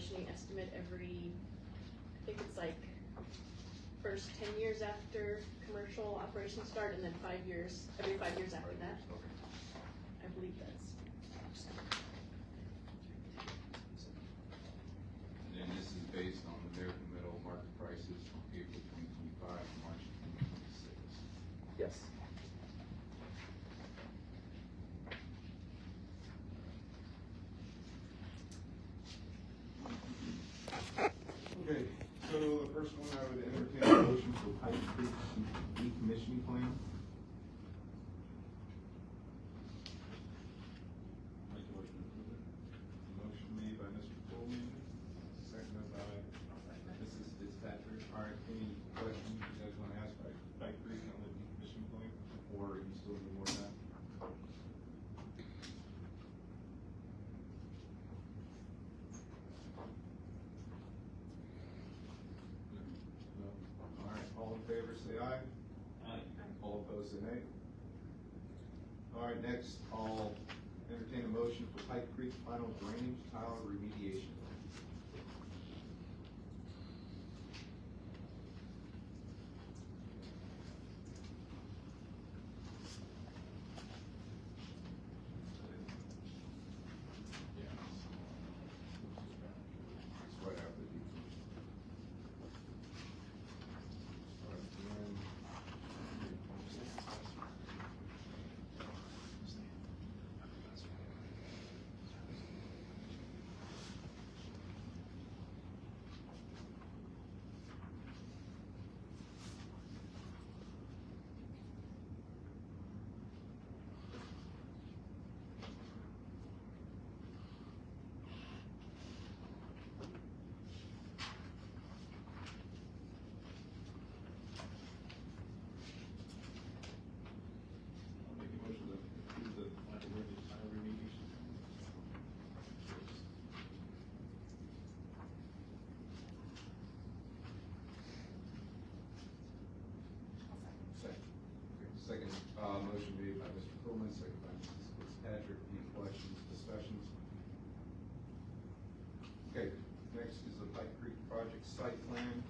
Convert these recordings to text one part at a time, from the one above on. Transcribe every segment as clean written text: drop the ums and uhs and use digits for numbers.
decommissioning estimate every, I think it's like, first 10 years after commercial operations start, and then 5 years, every 5 years after that. Okay. I believe that's. And then this is based on American Metal market prices from April 2025 to March 2026. Yes. Okay, so the first one, I would entertain a motion for Pike Creek decommissioning plan. Make a motion to approve it. Motion made by Mr. Coleman, seconded by Mrs. Fitzpatrick. All right, any questions you guys want to ask by Pike Creek on the decommissioning plan, or you still need more time? No? All right, all in favor, say aye. Aye. All opposed, say nay. All right, next, I'll entertain a motion for Pike Creek final drainage tile remediation. It's right after the Start again. I'll make a motion to approve the final drainage tile remediation. Second, motion made by Mr. Coleman, second by Mrs. Fitzpatrick. Any questions, discussions? Okay, next is the Pike Creek project site plan.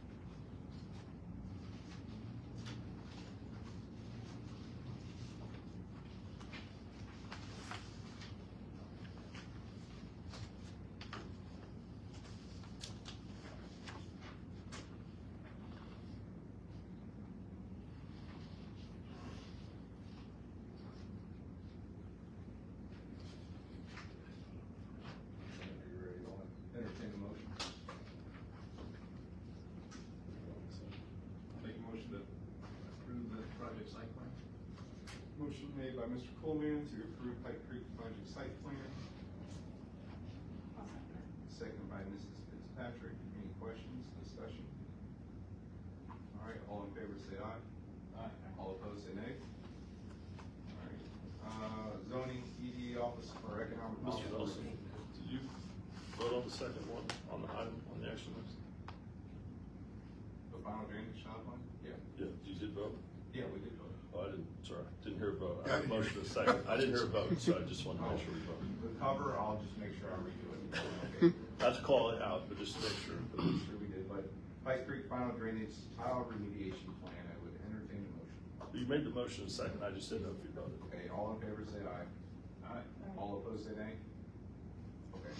Are you ready? I'll entertain a motion. I'll make a motion to approve the project site plan. Motion made by Mr. Coleman to approve Pike Creek project site plan. Second by Mrs. Fitzpatrick. Any questions, discussion? All right, all in favor say aye. Aye. All opposed say nay. All right, zoning, ED office for economic. Mr. development. Nelson, did you vote on the second one, on the item, on the action list? The final drainage tile plan? Yeah. Yeah, you did vote? Yeah, we did vote. Oh, I didn't, sorry, didn't hear a vote. I had a motion in a second. I didn't hear a vote, so I just wanted to make sure we voted. The cover, I'll just make sure I redo it. Okay. Not to call it out, but just to make sure. I'm sure we did, but Pike Creek final drainage tile remediation plan, I would entertain a motion. You made the motion in a second, I just didn't know if you voted. Okay, all in favor say aye. Aye. All opposed say nay. Okay.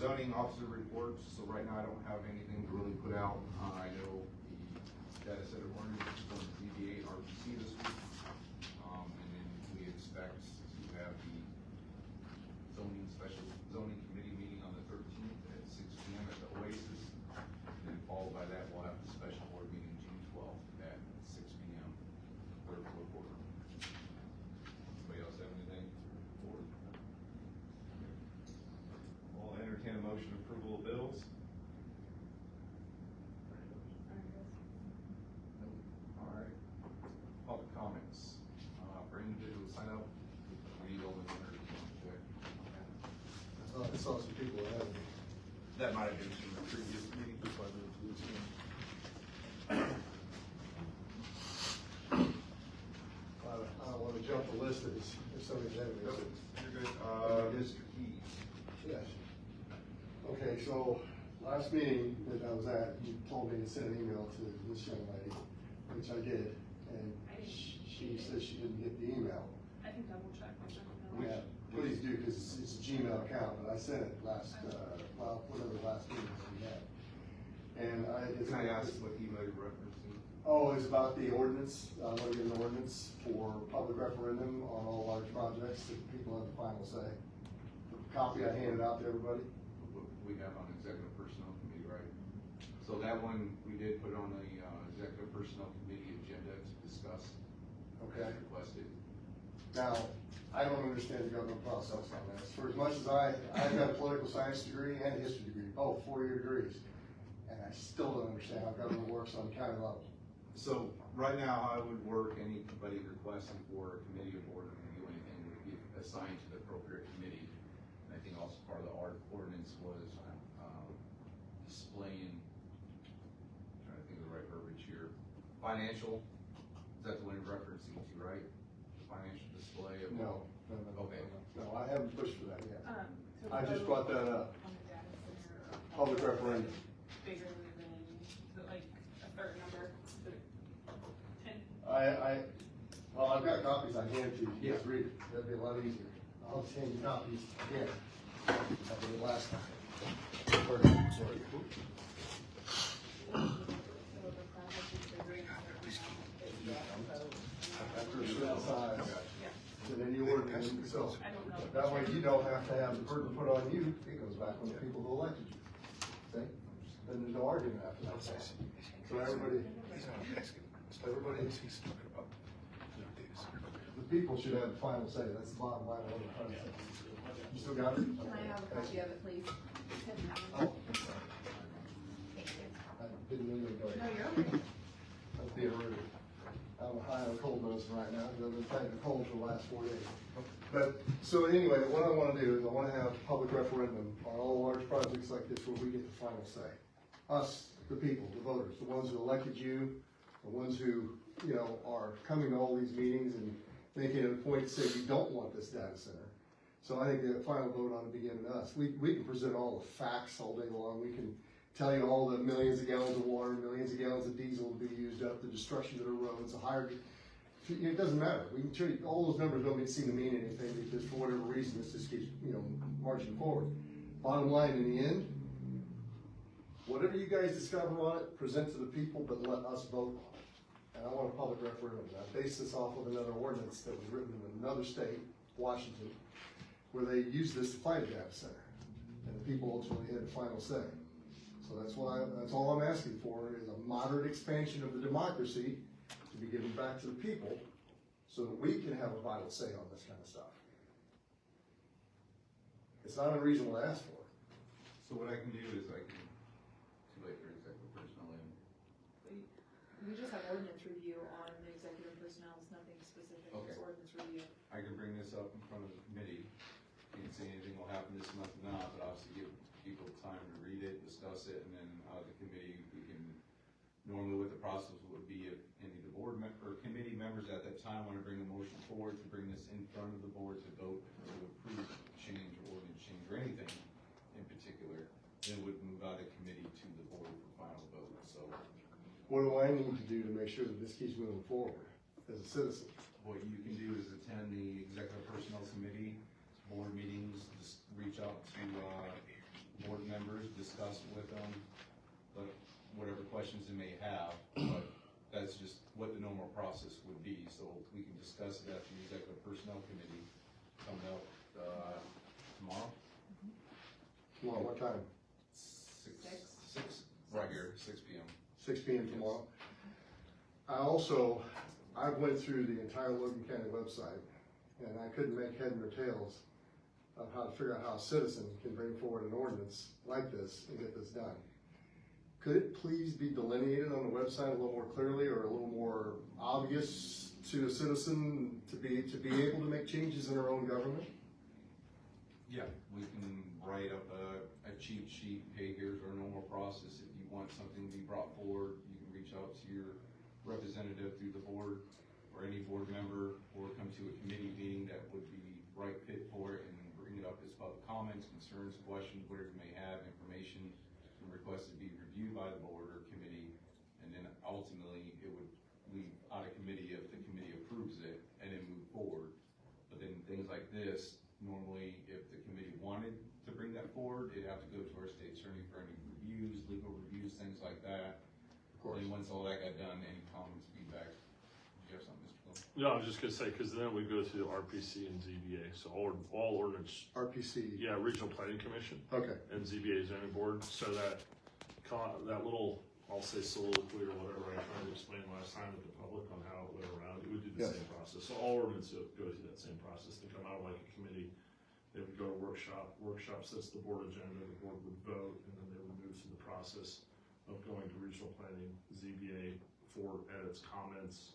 Zoning officer reports, so right now I don't have anything to really put out. I know the data center ordinance is going to ZBA and RPC this week. And then we expect to have the zoning committee meeting on the 13th at 6 p.m. at the Oasis. And then followed by that, we'll have the special board meeting June 12th at 6 p.m. Third floor boardroom. Anybody else have anything for the board? I'll entertain a motion approval of bills. All right. Public comments. For individuals sign up, read all the letters. I saw some people ahead of me. That might have been from the previous meeting. That's why I moved to this one. I don't wanna jump the list if somebody's ahead of me. You're good. Mr. Keys. Yes. Okay, so last meeting that I was at, you told me to send an email to this young lady, which I did, and she says she didn't get the email. I can double check my junk mail. Yeah, please do, because it's a Gmail account, but I sent it last, well, whatever the last meeting that we had. And I just. Can I ask what email you're referencing? Oh, it's about the ordinance, I want to get an ordinance for public referendum on all large projects, that people have the final say. The copy I handed out to everybody. What we have on executive personnel committee, right? So that one, we did put on the, executive personnel committee agenda to discuss. Okay. As requested. Now, I don't understand the government process on this. For as much as I've got a political science degree and a history degree, both 4-year degrees. And I still don't understand how government works on the county level. So, right now, I would work, anybody requesting for a committee or board to review anything would be assigned to the appropriate committee. And I think also part of the ordinance was, displaying, trying to think of the right verbiage here, financial, is that the one you're referencing to, right? Financial display of. No. Okay. No, I haven't pushed for that yet. So I just brought vote that up. on the data center. Public referendum. Bigger than, like, a certain number, the 10. Well, I've got copies I hand to you. Yeah. Just read it. That'd be a lot easier. I'll send you copies again. I did it last time. Sorry. After a certain size, and then you order them, so I don't know. that way you don't have to have the burden put on you. It goes back on the people who elected you. See? Then there's no argument after that. So everybody, the people should have the final say. That's the bottom line of what I'm trying to say. You still got it? Can I have a copy of it, please? Oh, Thank you. I didn't mean to go. No, you're okay. That's being rude. I'm high on cold medicine right now, because I've been fighting a cold for the last 4 days. But, so anyway, what I wanna do is I wanna have a public referendum on all large projects like this where we get the final say. Us, the people, the voters, the ones who elected you, the ones who, you know, are coming to all these meetings and making it a point to say we don't want this data center. So I think the final vote ought to begin with us. We can present all the facts all day long. We can tell you all the millions of gallons of water, millions of gallons of diesel to be used up, the destruction of the roads, the higher, it doesn't matter. We can tell you, all those numbers don't seem to mean anything because for whatever reason, this just keeps, you know, marching forward. Bottom line, in the end, whatever you guys discover on it, present to the people, but let us vote on it. And I want a public referendum. I base this off of another ordinance that was written in another state, Washington, where they used this to fight a data center. And the people ultimately had the final say. So that's all I'm asking for is a moderate expansion of the democracy to be given back to the people so that we can have a vital say on this kind of stuff. It's not unreasonable to ask for. So what I can do is I can, too late for executive personnel in. We just have ordinance review on the executive personnel, it's nothing specific, Okay. it's ordinance review. I can bring this up in front of the committee. Can't say anything will happen this month or not, but obviously give people time to read it, discuss it, and then out of the committee, we can, normally what the process would be if any of the board or committee members at that time wanna bring a motion forward to bring this in front of the board to vote to approve change or ordinance change or anything in particular, then it would move out of committee to the board for final vote, so. What do I need to do to make sure that this keeps moving forward as a citizen? What you can do is attend the executive personnel committee, board meetings, just reach out to, board members, discuss with them, whatever questions they may have, but that's just what the normal process would be, so we can discuss it at the executive personnel committee coming up, tomorrow? Tomorrow, what time? Six, right here, 6 p.m. 6 p.m. tomorrow. I went through the entire Logan County website, and I couldn't make head nor tails of how to figure out how a citizen can bring forward an ordinance like this and get this done. Could it please be delineated on the website a little more clearly or a little more obvious to a citizen to be able to make changes in their own government? Yeah, we can write up a cheat sheet, hey, here's our normal process, if you want something to be brought forward, you can reach out to your representative through the board, or any board member, or come to a committee meeting that would be right fit for it, and bring it up as public comments, concerns, questions, whatever you may have, information request to be reviewed by the board or committee, and then ultimately it would leave out of committee if the committee approves it, and then move forward. But then things like this, normally if the committee wanted to bring that forward, it'd have to go to our state attorney for any reviews, legal reviews, things like that. Of course. And once all that got done, any comments, feedback, do you have something, Mr. Cole? No, I was just gonna say, cause then we go through RPC and ZBA, so all ordinance, RPC, yeah, Regional Planning Commission okay, and ZBA zoning board, so that that little, I'll say soliloquy or whatever I tried to explain last time with the public on how it went around, it would do the Yes. same process. So all ordinances go through that same process, they come out like a committee, they would go to workshop sets the board agenda, the board would vote, and then they would move through the process of going to regional planning, ZBA for edits, comments.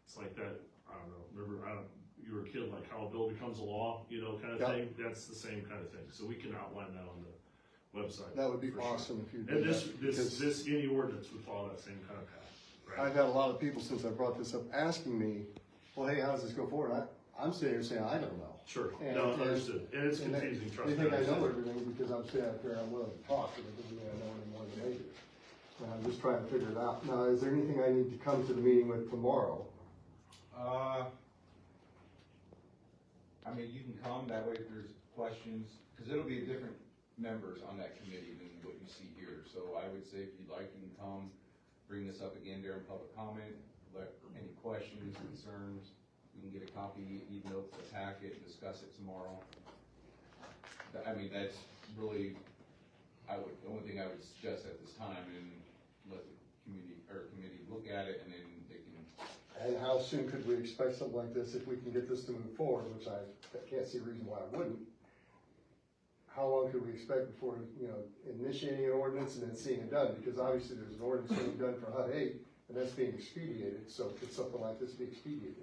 It's like that, I don't know, remember, you were a kid, like how a bill becomes a law, you know, kind of Yeah. thing, that's the same kind of thing, so we can outline that on the website. that would be for sure. awesome if you And did that. because this, any ordinance would follow that same kind of path, I've right? had a lot of people since I brought this up asking me, well, hey, how does this go forward? I'm sitting here saying, I don't know. Sure, And- no, and- understood, and it's And they- confusing, trust They me. think I know understand. everything because I'm sitting out there, I'm willing to talk, but it doesn't mean I know any more than they do. And I'm just trying to figure it out. Now, is there anything I need to come to the meeting with tomorrow? I mean, you can come, that way if there's questions, cause it'll be different members on that committee than what you see here. So I would say if you'd like, you can come, bring this up again during public comment, let any questions, concerns, we can get a copy, even though it's a packet, discuss it tomorrow. I mean, that's really, the only thing I would suggest at this time, and let the committee look at it, and then they can. And how soon could we expect something like this if we can get this to move forward, which I can't see a reason why I wouldn't? How long could we expect before, initiating an ordinance and then seeing it done? Because obviously there's an ordinance being done for HUD 8, and that's being expedited, so could something like this be expedited?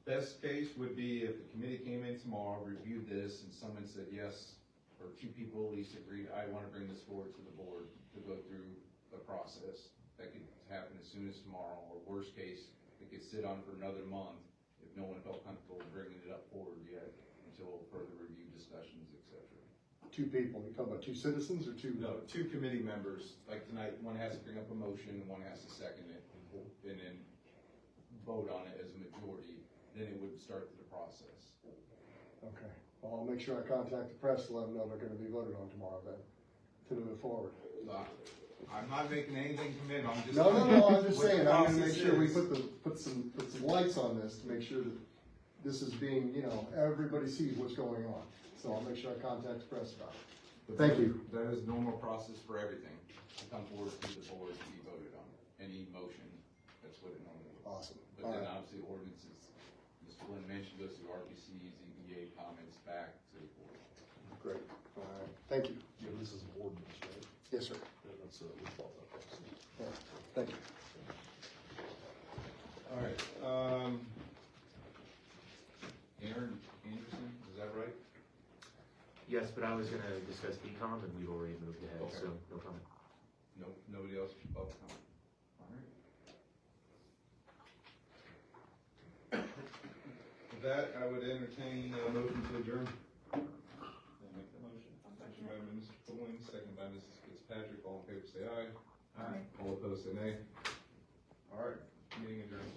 Best case would be if the committee came in tomorrow, reviewed this, and someone said yes, or two people at least agreed, I wanna bring this forward to the board to go through the process. That could happen as soon as tomorrow, or worst case, it could sit on for another month if no one felt comfortable bringing it up forward yet, until further review, discussions, et cetera. Two people, you talking about two citizens or two? No, two committee members, like tonight, one has to bring up a motion, and one has to second it, and then vote on it as a majority, then it would start the process. Okay, well, I'll make sure I contact the press to let them know they're gonna be voted on tomorrow then, to move it forward. I'm not making anything commit, I'm just. No, I'm just what the saying, I'm gonna make process sure we is. put some lights on this to make sure that this is being, everybody sees what's going on. So I'll make sure I contact the press about it. But Thank you. That is normal process for everything, to come forward to the board to be voted on, any motion, that's what it normally is. Awesome. But then All right. obviously ordinances, Mr. Lynn mentioned, goes through RPC, ZBA comments back to the board. Great, all right, thank you. Yeah, this is an ordinance, right? Yes, sir. Yeah, that's, we follow that process. Yeah, thank you. All right, Aaron Anderson, is that right? Yes, but I was gonna discuss decom and we've already moved ahead, Okay. so no comment. No, nobody else above comment? All right. With that, I would entertain a motion to adjourn. I'll make the motion. Motion by Mr. Pullen, second by Mrs. Fitzpatrick, all in favor say aye. Aye. All opposed say nay. All right, meeting adjourned.